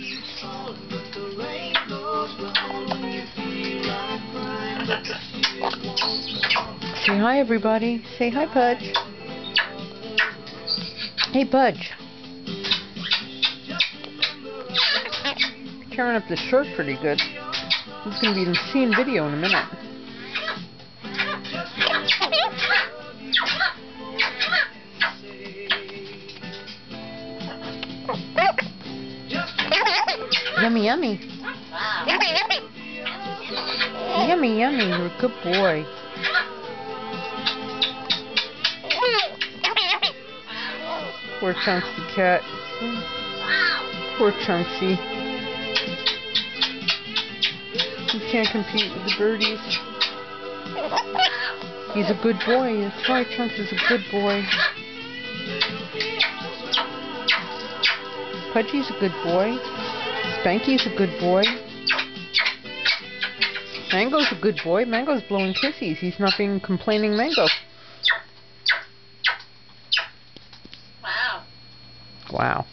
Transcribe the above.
Say hi, everybody. Say hi, Pudge. Hey, Pudge. Tearing up the shirt pretty good. It's going to be an obscene video in a minute. Yummy, yummy. Yummy, yummy. You're a good boy. Poor Chunky cat. Poor Chunky. He can't compete with the birdies. He's a good boy. That's right, Chunks is a good boy. Pudgy's a good boy. Spanky's a good boy. Mango's a good boy. Mango's blowing kissies. He's not being complaining Mango. Wow.